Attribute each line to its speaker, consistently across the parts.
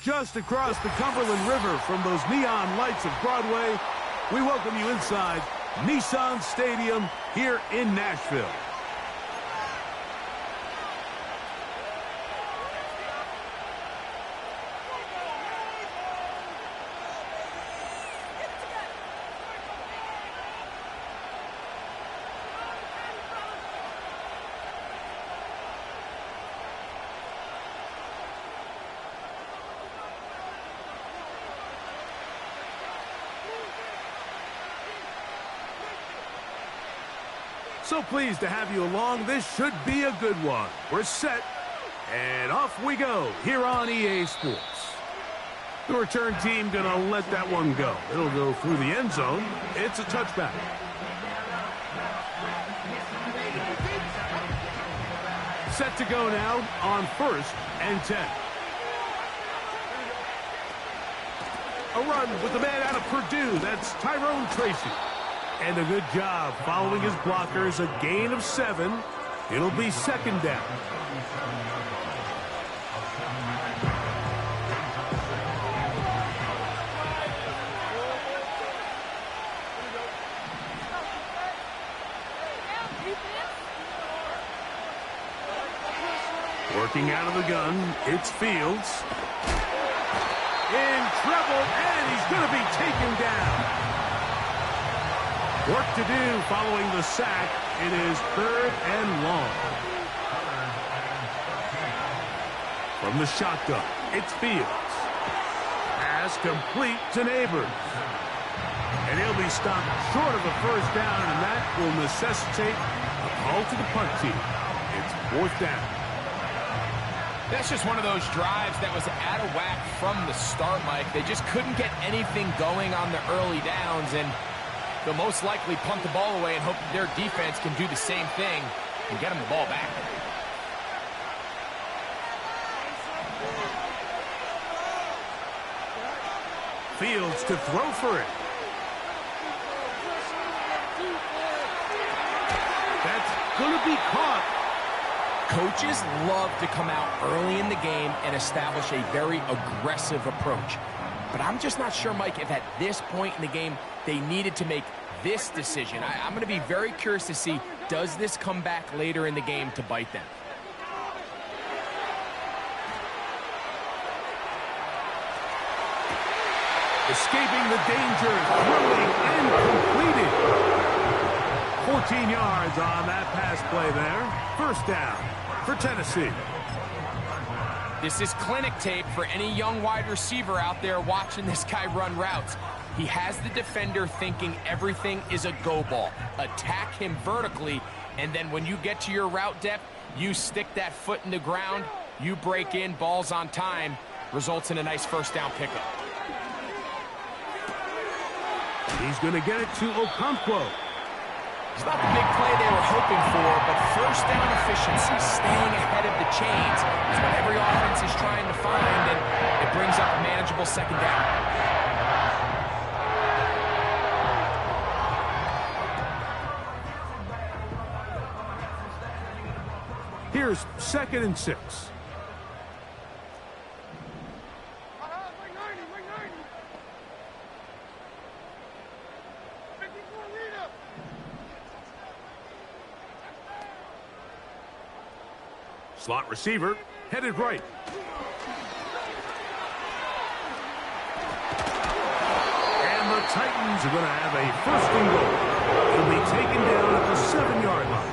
Speaker 1: just across the Cumberland River from those neon lights of Broadway. We welcome you inside Nissan Stadium here in Nashville. So pleased to have you along. This should be a good one. We're set, and off we go here on EA Sports. The return team going to let that one go. It'll go through the end zone. It's a touchback. Set to go now on 1st and 10. A run with the man out of Purdue. That's Tyrone Tracy. And a good job following his blockers, a gain of 7. It'll be 2nd down. Working out of the gun, it's Fields. In trouble, and he's going to be taken down. Work to do following the sack. It is 3rd and long. From the shotgun, it's Fields. Pass complete to Neighbors. And he'll be stopped short of a 1st down, and that will necessitate a call to the punt team. It's 4th down.
Speaker 2: That's just one of those drives that was out of whack from the start, Mike. They just couldn't get anything going on the early downs, and they'll most likely punt the ball away and hope that their defense can do the same thing and get them the ball back.
Speaker 1: Fields to throw for it. That's going to be caught.
Speaker 2: Coaches love to come out early in the game and establish a very aggressive approach. But I'm just not sure, Mike, if at this point in the game they needed to make this decision. I'm going to be very curious to see, does this come back later in the game to bite them?
Speaker 1: Escaping the danger, throwing and completed. 14 yards on that pass play there. 1st down for Tennessee.
Speaker 2: This is clinic tape for any young wide receiver out there watching this guy run routes. He has the defender thinking everything is a go ball. Attack him vertically, and then when you get to your route depth, you stick that foot in the ground, you break in, balls on time, results in a nice 1st down pickup.
Speaker 1: He's going to get it to Okonkwo.
Speaker 2: It's not the big play they were hoping for, but 1st down efficiency, staying ahead of the chains, is what every offense is trying to find, and it brings up a manageable 2nd down.
Speaker 1: Here's 2nd and 6. Slot receiver, headed right. And the Titans are going to have a 1st and goal. It'll be taken down at the 7-yard line.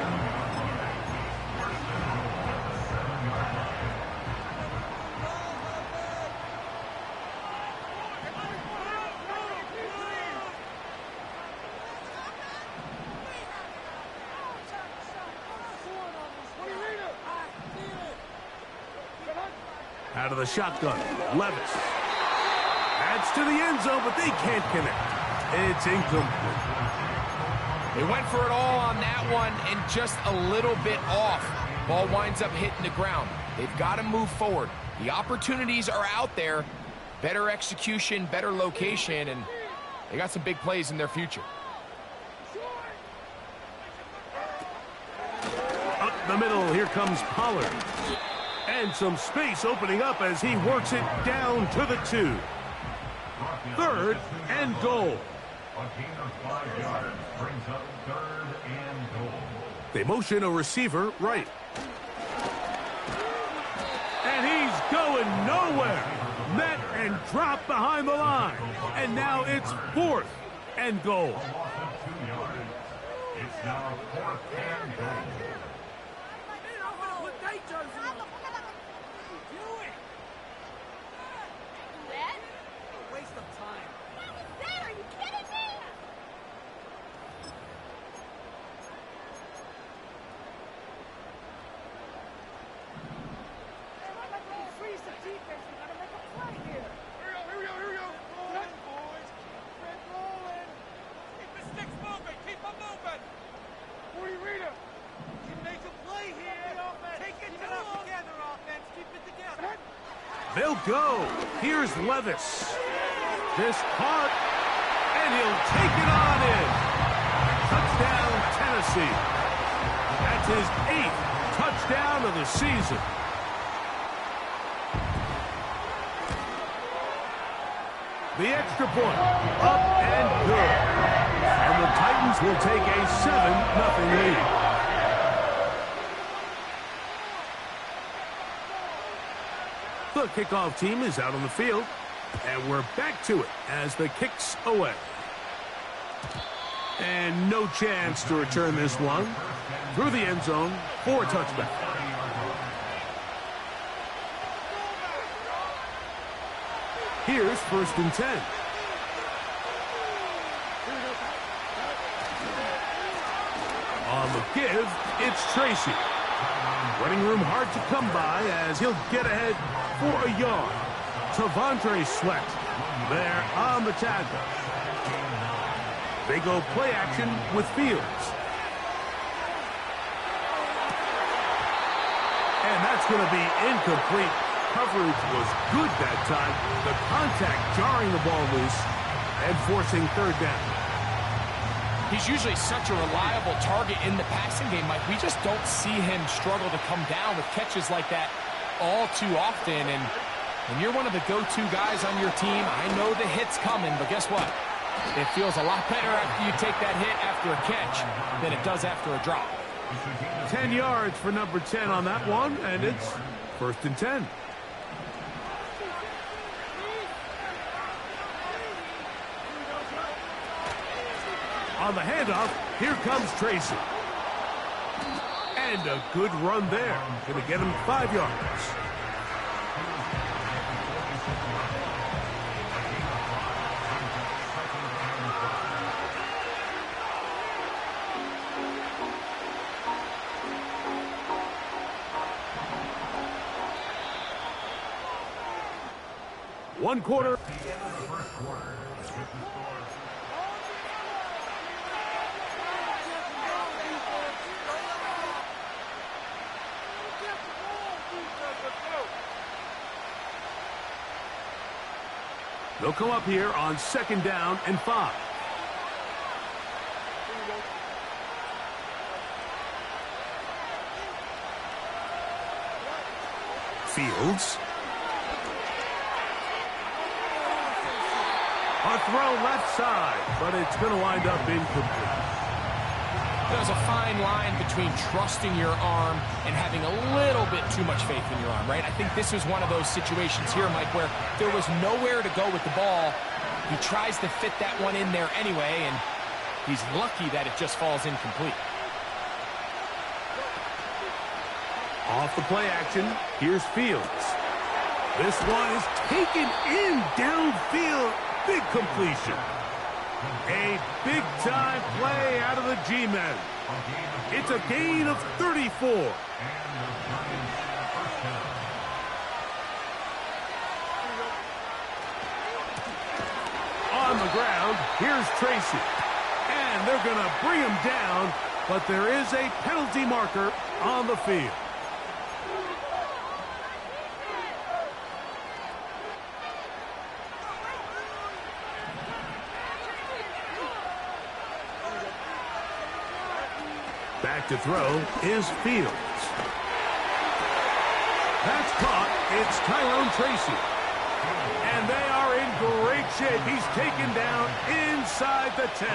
Speaker 1: Out of the shotgun, Levis. Adds to the end zone, but they can't connect. It's incomplete.
Speaker 2: They went for it all on that one and just a little bit off. Ball winds up hitting the ground. They've got to move forward. The opportunities are out there. Better execution, better location, and they got some big plays in their future.
Speaker 1: Up the middle, here comes Pollard. And some space opening up as he works it down to the 2. 3rd and goal.
Speaker 3: A gain of 5 yards brings up 3rd and goal.
Speaker 1: They motion a receiver right. And he's going nowhere. Met and dropped behind the line. And now it's 4th and goal.
Speaker 3: A loss of 2 yards. It's now 4th and goal.
Speaker 4: Waste of time. What was that? Are you kidding me? Freeze the defense. We gotta make a play here. Here we go. Rolling, boys. Red rolling. Keep the sticks moving. Keep them moving. Woody Rita can make a play here. Take it to them. Together, offense. Keep it together.
Speaker 1: They'll go. Here's Levis. This caught, and he'll take it on in. Touchdown, Tennessee. That's his 8th touchdown of the season. The extra point, up and good. And the Titans will take a 7-0 lead. The kickoff team is out on the field, and we're back to it as the kick's away. And no chance to return this one. Through the end zone for a touchback. Here's 1st and 10. On the give, it's Tracy. Running room hard to come by as he'll get ahead for a yard. Tavondre Sweat there on the tackle. They go play action with Fields. And that's going to be incomplete. Coverage was good that time. The contact jarring the ball loose and forcing 3rd down.
Speaker 2: He's usually such a reliable target in the passing game, Mike. We just don't see him struggle to come down with catches like that all too often. And when you're one of the go-to guys on your team, I know the hit's coming, but guess what? It feels a lot better after you take that hit after a catch than it does after a drop.
Speaker 1: 10 yards for number 10 on that one, and it's 1st and 10. On the handoff, here comes Tracy. And a good run there. Going to get him 5 yards. One quarter. They'll come up here on 2nd down and 5. Fields. A throw left side, but it's going to wind up incomplete.
Speaker 2: There's a fine line between trusting your arm and having a little bit too much faith in your arm, right? I think this was one of those situations here, Mike, where there was nowhere to go with the ball. He tries to fit that one in there anyway, and he's lucky that it just falls incomplete.
Speaker 1: Off the play action, here's Fields. This one is taken in downfield. Big completion. A big-time play out of the G-men. It's a gain of 34. On the ground, here's Tracy. And they're going to bring him down, but there is a penalty marker on the field. Back to throw is Fields. That's caught. It's Tyrone Tracy. And they are in great shape. He's taken down inside the 10.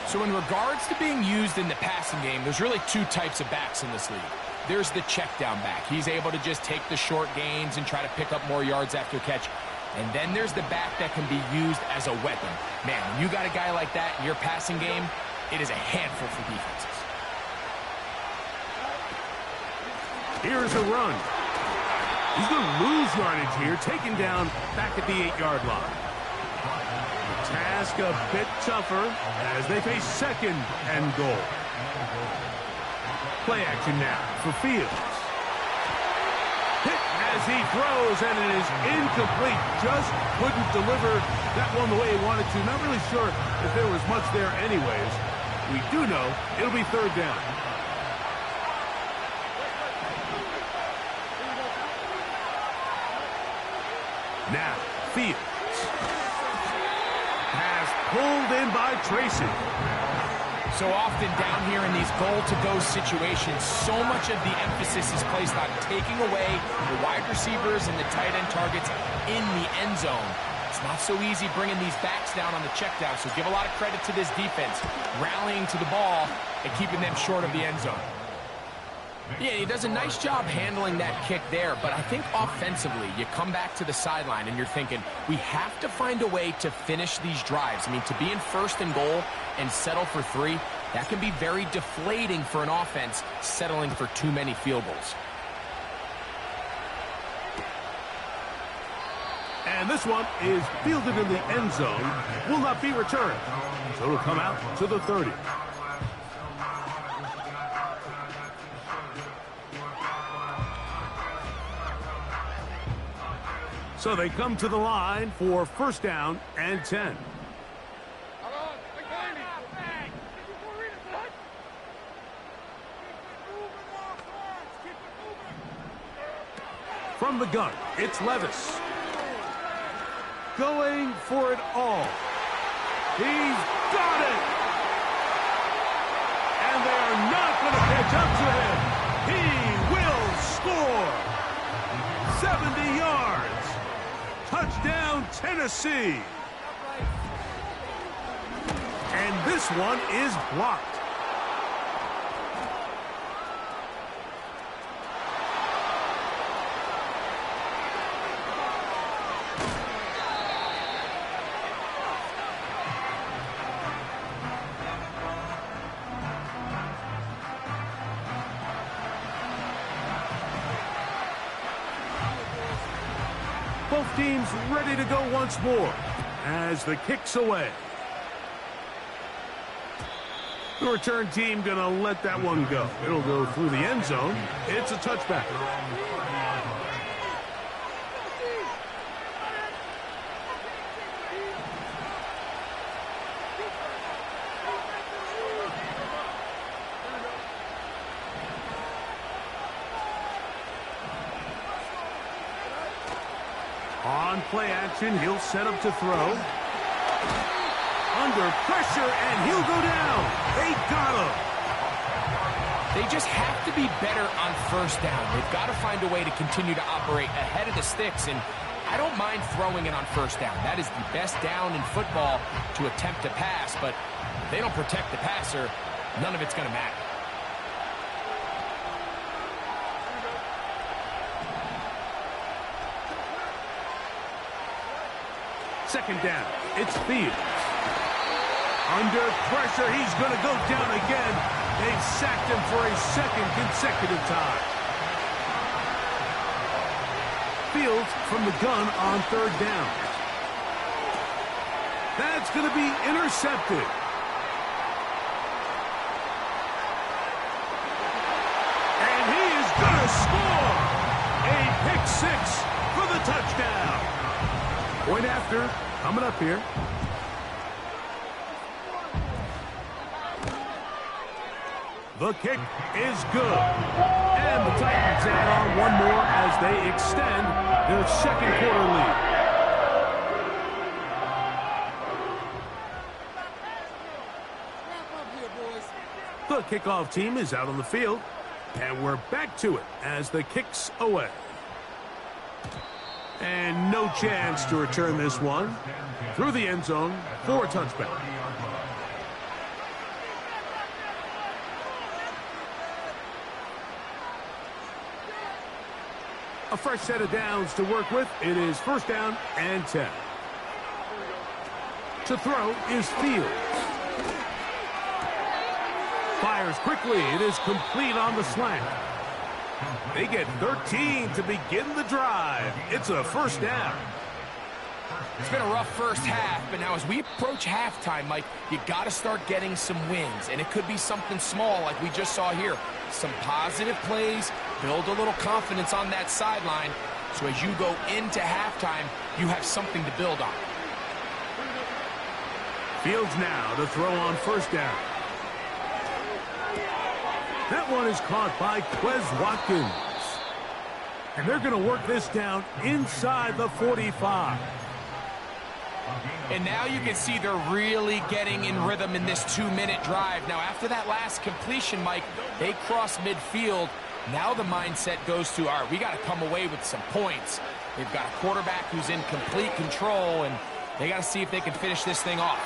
Speaker 2: So in regards to being used in the passing game, there's really two types of backs in this league. There's the check down back. He's able to just take the short gains and try to pick up more yards after catch. And then there's the back that can be used as a weapon. Man, when you got a guy like that in your passing game, it is a handful for defenses.
Speaker 1: Here's a run. He's going to lose yardage here, taken down back at the 8-yard line. The task a bit tougher as they face second and goal. Play action now for Fields. Hit as he throws, and it is incomplete. Just couldn't deliver that one the way he wanted to. Not really sure if there was much there anyways. We do know it'll be third down. Now, Fields. Pass pulled in by Tracy.
Speaker 2: So often down here in these goal-to-go situations, so much of the emphasis is placed on taking away the wide receivers and the tight end targets in the end zone. It's not so easy bringing these backs down on the check down, so give a lot of credit to this defense, rallying to the ball and keeping them short of the end zone. Yeah, he does a nice job handling that kick there, but I think offensively, you come back to the sideline and you're thinking, we have to find a way to finish these drives. I mean, to be in first and goal and settle for 3, that can be very deflating for an offense settling for too many field goals.
Speaker 1: And this one is fielded in the end zone, will not be returned. So it'll come out to the 30. So they come to the line for first down and 10. From the gun, it's Levis. Going for it all. He's got it! And they are not going to catch up to him. He will score! 70 yards! Touchdown, Tennessee! And this one is blocked. Both teams ready to go once more as the kick's away. The return team going to let that one go. It'll go through the end zone. It's a touchback. On play action, he'll set up to throw. Under pressure, and he'll go down. They got him.
Speaker 2: They just have to be better on first down. They've got to find a way to continue to operate ahead of the sticks, and I don't mind throwing it on first down. That is the best down in football to attempt to pass, but if they don't protect the passer, none of it's going to matter.
Speaker 1: Second down, it's Fields. Under pressure, he's going to go down again. They've sacked him for a second consecutive time. Fields from the gun on third down. That's going to be intercepted. And he is going to score. A pick six for the touchdown. Point after, coming up here. The kick is good. And the Titans add on one more as they extend their second quarter lead. The kickoff team is out on the field. And we're back to it as the kick's away. And no chance to return this one. Through the end zone for a touchback. A fresh set of downs to work with. It is first down and 10. To throw is Fields. Fires quickly. It is complete on the slant. They get 13 to begin the drive. It's a first down.
Speaker 2: It's been a rough first half, but now as we approach halftime, Mike, you got to start getting some wins. And it could be something small like we just saw here. Some positive plays, build a little confidence on that sideline. So as you go into halftime, you have something to build on.
Speaker 1: Fields now to throw on first down. That one is caught by Quez Watkins. And they're going to work this down inside the 45.
Speaker 2: And now you can see they're really getting in rhythm in this 2-minute drive. Now, after that last completion, Mike, they cross midfield. Now the mindset goes to, all right, we got to come away with some points. They've got a quarterback who's in complete control, and they got to see if they can finish this thing off.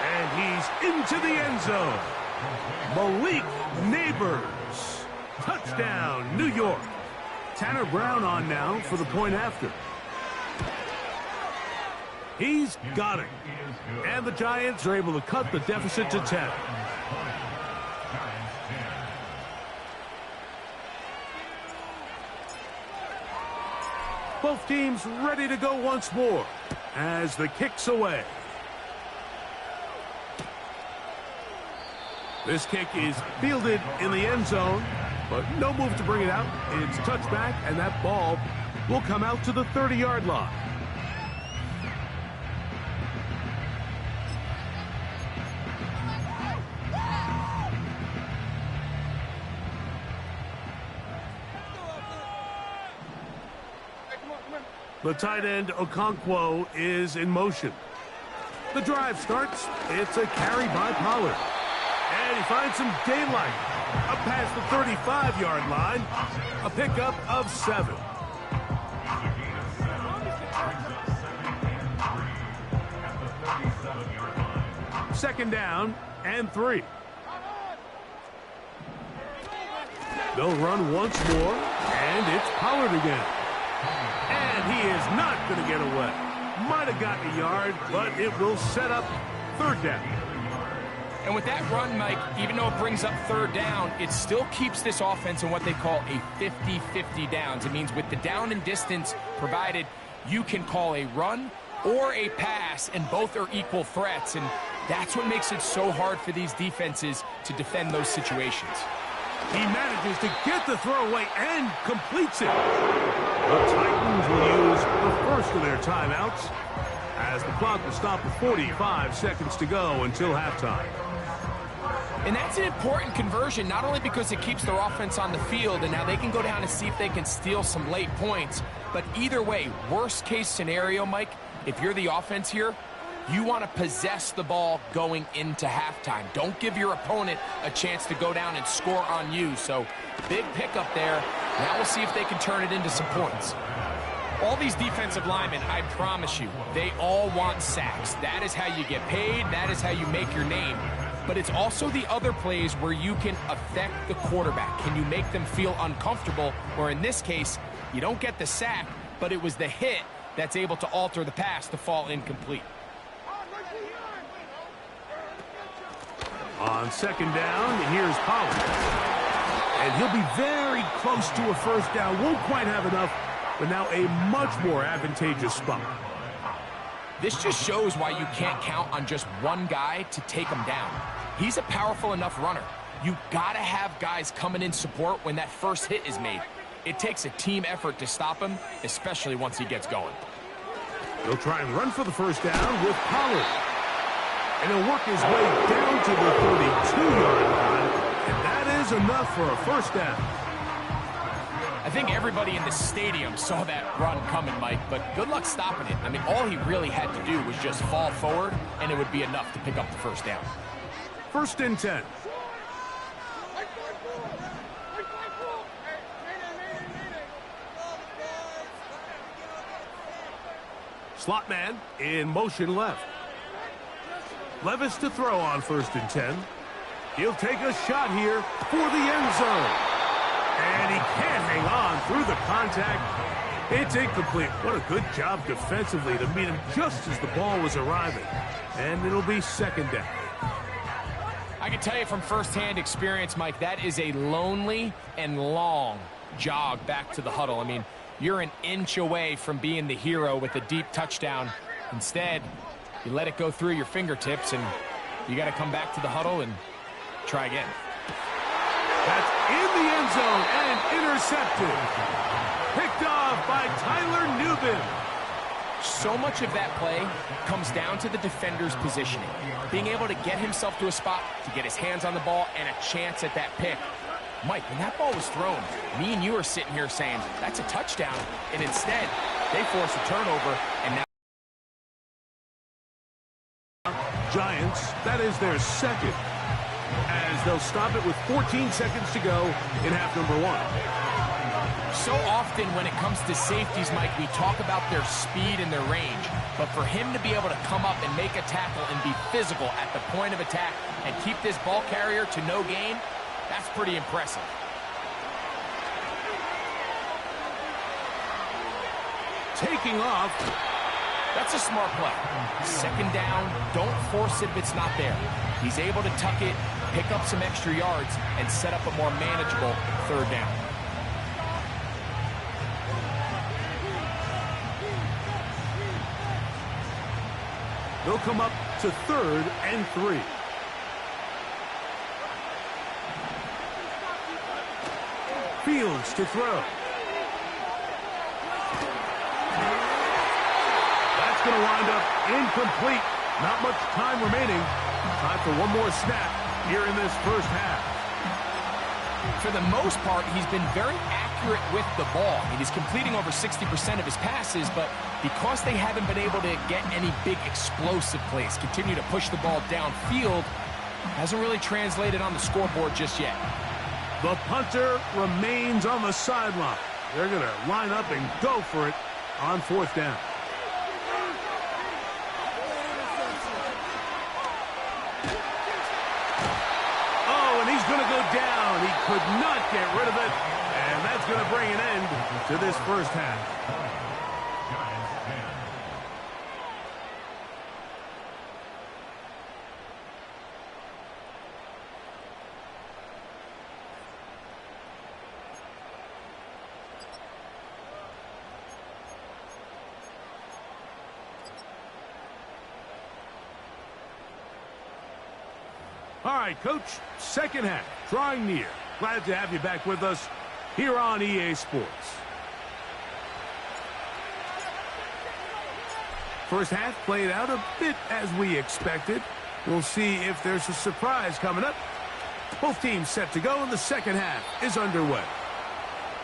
Speaker 1: And he's into the end zone. Malik Neighbors. Touchdown, New York. Tanner Brown on now for the point after. He's got it. And the Giants are able to cut the deficit to 10. Both teams ready to go once more as the kick's away. This kick is fielded in the end zone, but no move to bring it out. It's touchback, and that ball will come out to the 30-yard line. The tight end, Okonkwo, is in motion. The drive starts. It's a carry by Pollard. And he finds some daylight. Up past the 35-yard line. A pickup of 7. Second down and 3. They'll run once more, and it's Pollard again. And he is not going to get away. Might have gotten a yard, but it will set up third down.
Speaker 2: And with that run, Mike, even though it brings up third down, it still keeps this offense in what they call a 50-50 downs. It means with the down and distance provided, you can call a run or a pass, and both are equal threats. And that's what makes it so hard for these defenses to defend those situations.
Speaker 1: He manages to get the throw away and completes it. The Titans will use the first of their timeouts as the clock will stop with 45 seconds to go until halftime.
Speaker 2: And that's an important conversion, not only because it keeps their offense on the field, and now they can go down and see if they can steal some late points. But either way, worst case scenario, Mike, if you're the offense here, you want to possess the ball going into halftime. Don't give your opponent a chance to go down and score on you. So big pickup there. Now we'll see if they can turn it into some points. All these defensive linemen, I promise you, they all want sacks. That is how you get paid. That is how you make your name. But it's also the other plays where you can affect the quarterback. Can you make them feel uncomfortable? Or in this case, you don't get the sack, but it was the hit that's able to alter the pass to fall incomplete.
Speaker 1: On second down, here's Pollard. And he'll be very close to a first down. Won't quite have enough, but now a much more advantageous spot.
Speaker 2: This just shows why you can't count on just one guy to take him down. He's a powerful enough runner. You gotta have guys coming in support when that first hit is made. It takes a team effort to stop him, especially once he gets going.
Speaker 1: He'll try and run for the first down with Pollard. And he'll work his way down to the 32-yard line. And that is enough for a first down.
Speaker 2: I think everybody in the stadium saw that run coming, Mike, but good luck stopping it. I mean, all he really had to do was just fall forward, and it would be enough to pick up the first down.
Speaker 1: First and 10. Slot man in motion left. Levis to throw on 1st and 10. He'll take a shot here for the end zone. And he can't hang on through the contact. It's incomplete. What a good job defensively to meet him just as the ball was arriving. And it'll be 2nd down.
Speaker 2: I can tell you from firsthand experience, Mike, that is a lonely and long jog back to the huddle. I mean, you're an inch away from being the hero with a deep touchdown. Instead, you let it go through your fingertips, and you got to come back to the huddle and try again.
Speaker 1: That's in the end zone and intercepted. Picked off by Tyler Newbin.
Speaker 2: So much of that play comes down to the defender's positioning. Being able to get himself to a spot, to get his hands on the ball, and a chance at that pick. Mike, when that ball was thrown, me and you are sitting here saying, that's a touchdown. And instead, they force a turnover, and now
Speaker 1: Giants, that is their 2nd, as they'll stop it with 14 seconds to go in half number 1.
Speaker 2: So often when it comes to safeties, Mike, we talk about their speed and their range. But for him to be able to come up and make a tackle and be physical at the point of attack and keep this ball carrier to no gain, that's pretty impressive.
Speaker 1: Taking off.
Speaker 2: That's a smart play. 2nd down, don't force it if it's not there. He's able to tuck it, pick up some extra yards, and set up a more manageable 3rd down.
Speaker 1: They'll come up to 3rd and 3. Fields to throw. That's going to wind up incomplete. Not much time remaining. Time for one more snap here in this 1st half.
Speaker 2: For the most part, he's been very accurate with the ball. I mean, he's completing over 60% of his passes, but because they haven't been able to get any big explosive plays, continue to push the ball downfield, hasn't really translated on the scoreboard just yet.
Speaker 1: The punter remains on the sideline. They're going to line up and go for it on 4th down. Oh, and he's going to go down. He could not get rid of it, and that's going to bring an end to this 1st half. All right, Coach, 2nd half, drawing near. Glad to have you back with us here on EA Sports. 1st half played out a bit as we expected. We'll see if there's a surprise coming up. Both teams set to go, and the 2nd half is underway.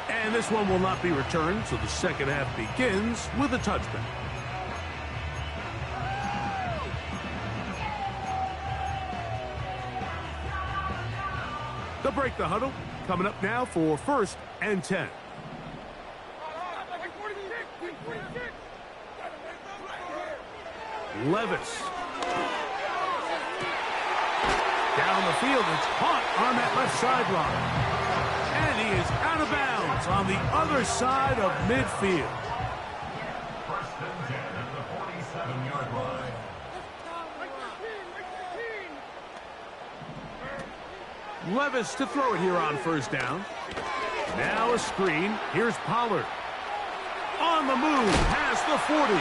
Speaker 1: And this one will not be returned, so the 2nd half begins with a touchback. They'll break the huddle. Coming up now for 1st and 10. Levis. Down the field. It's caught on that left sideline. And he is out of bounds on the other side of midfield.
Speaker 3: 1st and 10 at the 47-yard line.
Speaker 1: Levis to throw it here on 1st down. Now a screen. Here's Pollard. On the move, past the 40.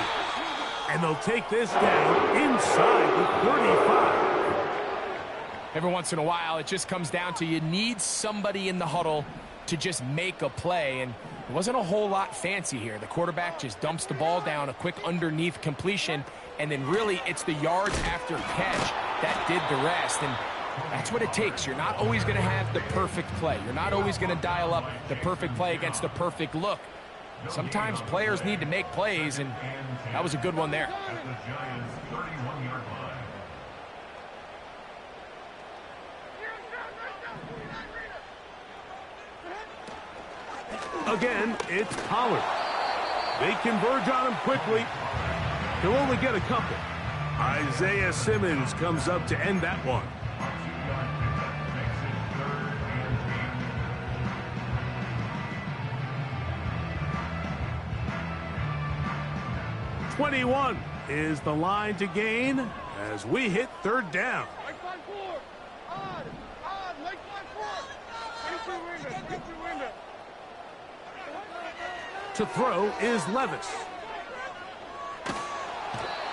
Speaker 1: And they'll take this down inside the 35.
Speaker 2: Every once in a while, it just comes down to you need somebody in the huddle to just make a play. And it wasn't a whole lot fancy here. The quarterback just dumps the ball down, a quick underneath completion. And then really, it's the yards after catch that did the rest. And that's what it takes. You're not always going to have the perfect play. You're not always going to dial up the perfect play against the perfect look. Sometimes players need to make plays, and that was a good one there.
Speaker 3: At the Giants' 31-yard line.
Speaker 1: Again, it's Pollard. They converge on him quickly. He'll only get a couple. Isaiah Simmons comes up to end that one. "21 is the line to gain as we hit third down. To throw is Levis.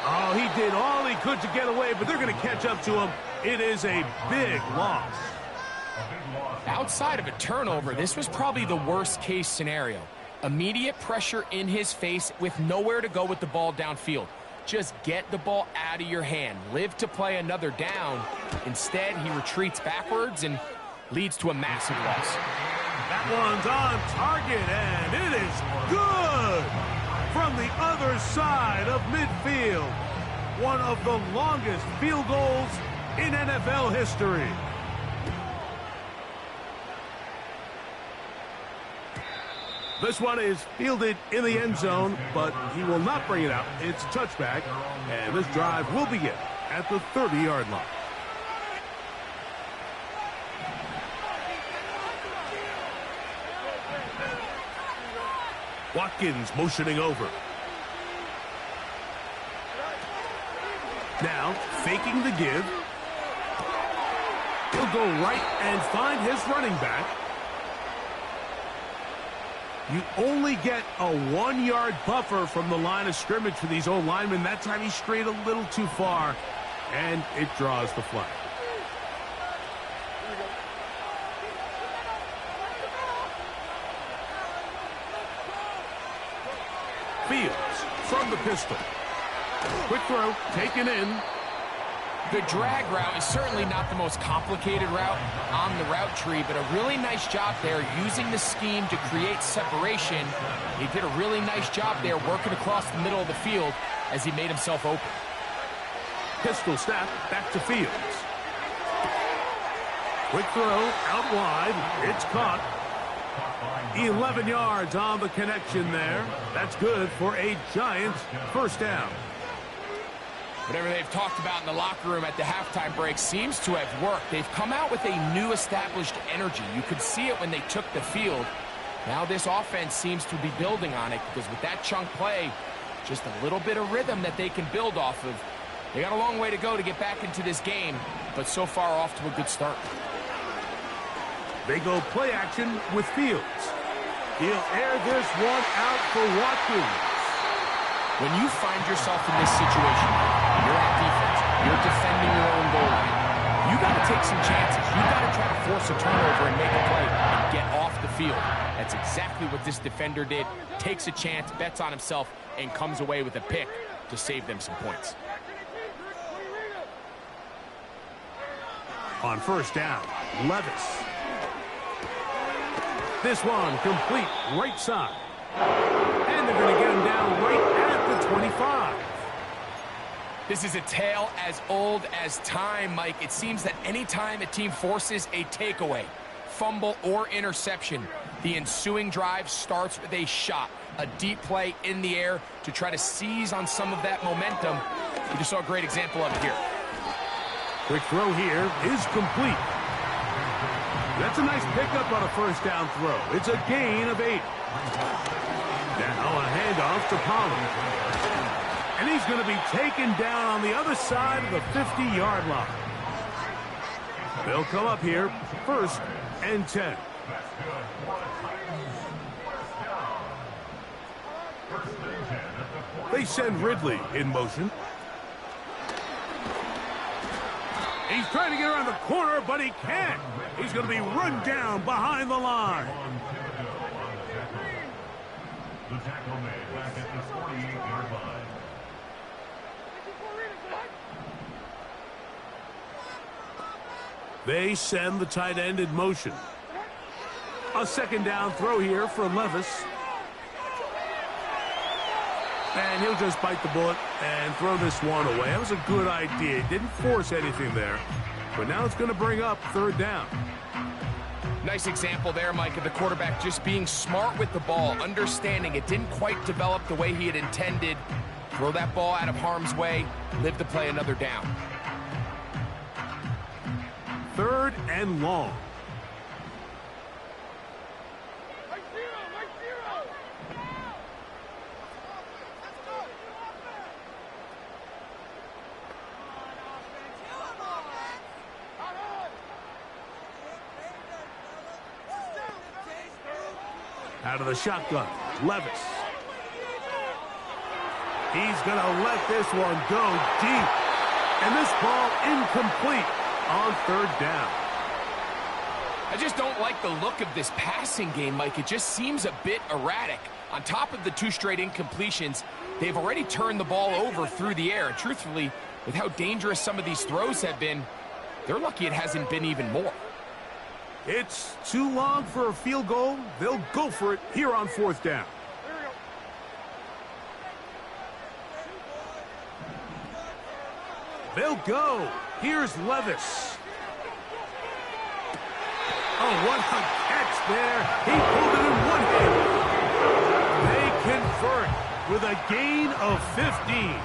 Speaker 1: Oh, he did all he could to get away, but they're going to catch up to him. It is a big loss.
Speaker 2: Outside of a turnover, this was probably the worst case scenario. Immediate pressure in his face with nowhere to go with the ball downfield. Just get the ball out of your hand. Live to play another down. Instead, he retreats backwards and leads to a massive loss.
Speaker 1: That one's on target, and it is good from the other side of midfield. One of the longest field goals in NFL history. This one is fielded in the end zone, but he will not bring it out. It's a touchback, and this drive will begin at the 30-yard line. Watkins motioning over. Now, faking the give. He'll go right and find his running back. You only get a 1-yard buffer from the line of scrimmage for these old linemen. That time he strayed a little too far, and it draws the flag. Fields from the pistol. Quick throw, taken in.
Speaker 2: The drag route is certainly not the most complicated route on the route tree, but a really nice job there using the scheme to create separation. He did a really nice job there working across the middle of the field as he made himself open.
Speaker 1: Pistol snap, back to Fields. Quick throw, out wide. It's caught. 11 yards on the connection there. That's good for a Giants first down.
Speaker 2: Whatever they've talked about in the locker room at the halftime break seems to have worked. They've come out with a new established energy. You could see it when they took the field. Now this offense seems to be building on it because with that chunk play, just a little bit of rhythm that they can build off of. They got a long way to go to get back into this game, but so far off to a good start.
Speaker 1: They go play action with Fields. He'll air this one out for Watkins.
Speaker 2: When you find yourself in this situation, you're at defense, you're defending your own goal line, you got to take some chances. You got to try to force a turnover and make a play and get off the field. That's exactly what this defender did. Takes a chance, bets on himself, and comes away with a pick to save them some points.
Speaker 1: On first down, Levis. This one complete right side. And they're going to get him down right at the 25.
Speaker 2: This is a tale as old as time, Mike. It seems that anytime a team forces a takeaway, fumble, or interception, the ensuing drive starts with a shot, a deep play in the air to try to seize on some of that momentum. You just saw a great example of it here.
Speaker 1: Quick throw here is complete. That's a nice pickup on a first down throw. It's a gain of 8. Now a handoff to Pollard. And he's going to be taken down on the other side of the 50-yard line. They'll come up here, 1st and 10. They send Ridley in motion. He's trying to get around the corner, but he can't. He's going to be run down behind the line.
Speaker 3: The tackle made back at the 48-yard line.
Speaker 1: They send the tight end in motion. A second down throw here for Levis. And he'll just bite the bullet and throw this one away. That was a good idea. He didn't force anything there. But now it's going to bring up 3rd down.
Speaker 2: Nice example there, Mike, of the quarterback just being smart with the ball, understanding it didn't quite develop the way he had intended. Throw that ball out of harm's way, live to play another down.
Speaker 1: 3rd and long. Out of the shotgun, Levis. He's going to let this one go deep. And this ball incomplete on 3rd down.
Speaker 2: I just don't like the look of this passing game, Mike. It just seems a bit erratic. On top of the 2 straight incompletions, they've already turned the ball over through the air. And truthfully, with how dangerous some of these throws have been, they're lucky it hasn't been even more.
Speaker 1: It's too long for a field goal. They'll go for it here on 4th down. They'll go. Here's Levis. Oh, what a catch there. He pulled it in one hand. They convert with a gain of 15.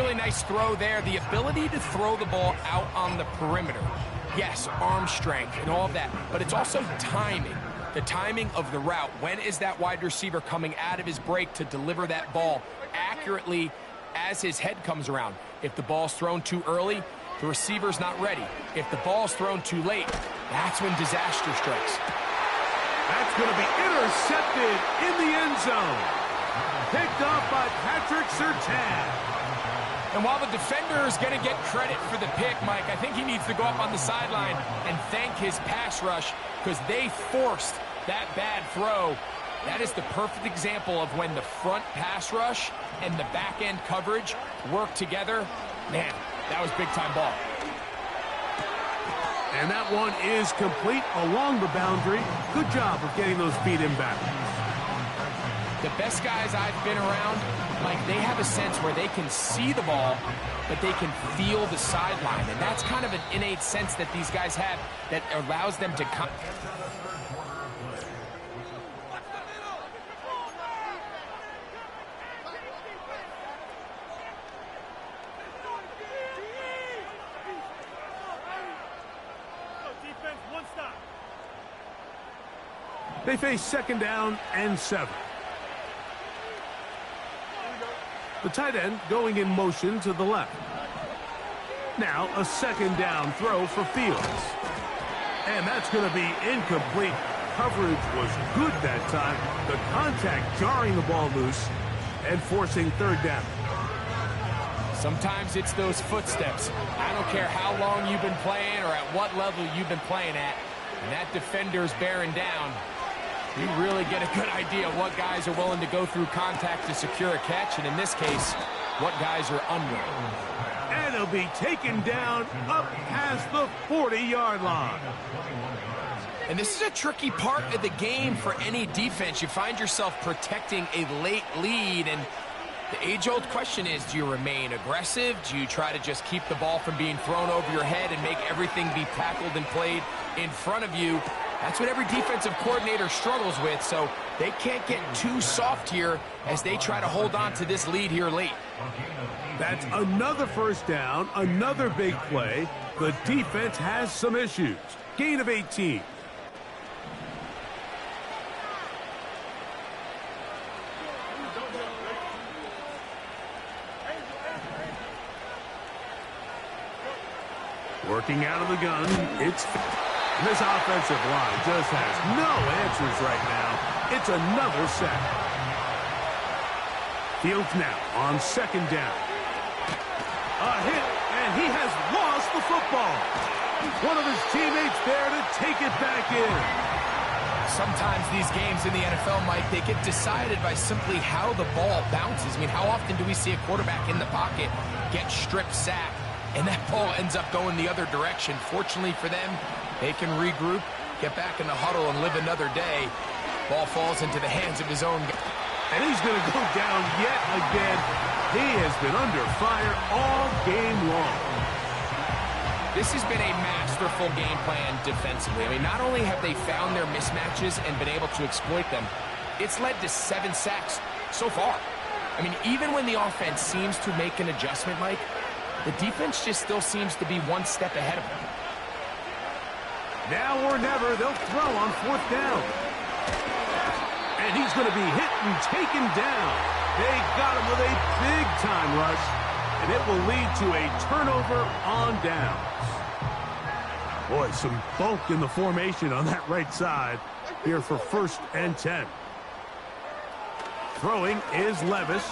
Speaker 2: Really nice throw there. The ability to throw the ball out on the perimeter. Yes, arm strength and all of that, but it's also timing. The timing of the route. When is that wide receiver coming out of his break to deliver that ball accurately as his head comes around? If the ball's thrown too early, the receiver's not ready. If the ball's thrown too late, that's when disaster strikes.
Speaker 1: That's going to be intercepted in the end zone. Picked off by Patrick Surtain.
Speaker 2: And while the defender is going to get credit for the pick, Mike, I think he needs to go up on the sideline and thank his pass rush because they forced that bad throw. That is the perfect example of when the front pass rush and the back end coverage work together. Man, that was big-time ball.
Speaker 1: And that one is complete along the boundary. Good job of getting those feet in back.
Speaker 2: The best guys I've been around, like, they have a sense where they can see the ball, but they can feel the sideline. And that's kind of an innate sense that these guys have that allows them to come.
Speaker 1: They face 2nd down and 7. The tight end going in motion to the left. Now a 2nd down throw for Fields. And that's going to be incomplete. Coverage was good that time. The contact jarring the ball loose and forcing 3rd down.
Speaker 2: Sometimes it's those footsteps. I don't care how long you've been playing or at what level you've been playing at. And that defender's bearing down. You really get a good idea of what guys are willing to go through contact to secure a catch, and in this case, what guys are unwilling.
Speaker 1: And he'll be taken down up past the 40-yard line.
Speaker 2: And this is a tricky part of the game for any defense. You find yourself protecting a late lead, and the age-old question is, do you remain aggressive? Do you try to just keep the ball from being thrown over your head and make everything be tackled and played in front of you? That's what every defensive coordinator struggles with, so they can't get too soft here as they try to hold on to this lead here late.
Speaker 1: That's another 1st down, another big play. The defense has some issues. Gain of 18. Working out of the gun, it's... This offensive line just has no answers right now. It's another sack. Fields now on 2nd down. A hit, and he has lost the football. One of his teammates there to take it back in.
Speaker 2: Sometimes these games in the NFL, Mike, they get decided by simply how the ball bounces. I mean, how often do we see a quarterback in the pocket get strip sacked, and that ball ends up going the other direction? Fortunately for them, they can regroup, get back in the huddle, and live another day. Ball falls into the hands of his own guy.
Speaker 1: And he's going to go down yet again. He has been under fire all game long.
Speaker 2: This has been a masterful game plan defensively. I mean, not only have they found their mismatches and been able to exploit them, it's led to 7 sacks so far. I mean, even when the offense seems to make an adjustment, Mike, the defense just still seems to be one step ahead of them.
Speaker 1: Now or never, they'll throw on 4th down. And he's going to be hit and taken down. They got him with a big-time rush, and it will lead to a turnover on downs. Boy, some bulk in the formation on that right side here for 1st and 10. Throwing is Levis.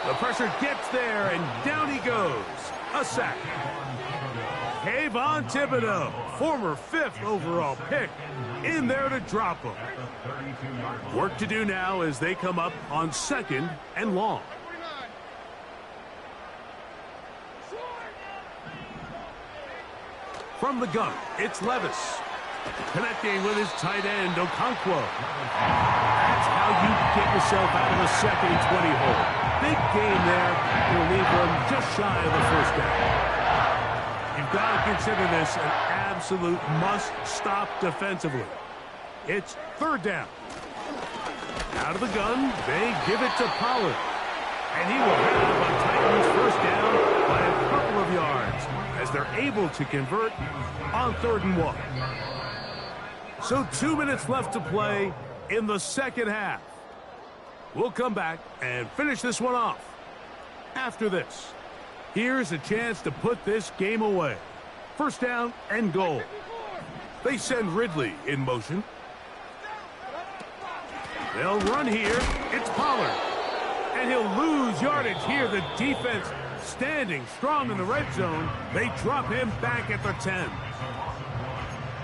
Speaker 1: The pressure gets there, and down he goes. A sack. Kayvon Thibodeau, former 5th overall pick, in there to drop him. Work to do now as they come up on 2nd and long. From the gun, it's Levis. Connecting with his tight end, Okonkwo. That's how you get yourself out of a 2nd and 20 hole. Big game there. He'll leave them just shy of the 1st down. You've got to consider this an absolute must-stop defensively. It's 3rd down. Out of the gun, they give it to Pollard. And he will have a Titans 1st down by a couple of yards as they're able to convert on 3rd and 1. So 2 minutes left to play in the 2nd half. We'll come back and finish this one off. After this, here's a chance to put this game away. 1st down and goal. They send Ridley in motion. They'll run here. It's Pollard. And he'll lose yardage here. The defense standing strong in the red zone. They drop him back at the 10.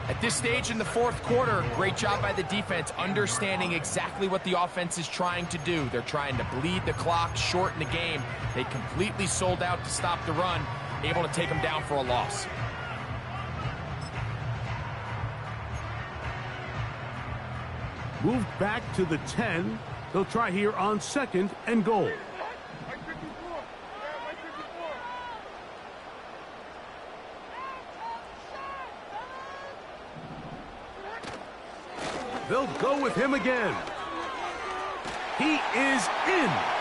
Speaker 2: At this stage in the 4th quarter, great job by the defense understanding exactly what the offense is trying to do. They're trying to bleed the clock, shorten the game. They completely sold out to stop the run, able to take them down for a loss.
Speaker 1: Moved back to the 10. They'll try here on 2nd and goal. They'll go with him again. He is in.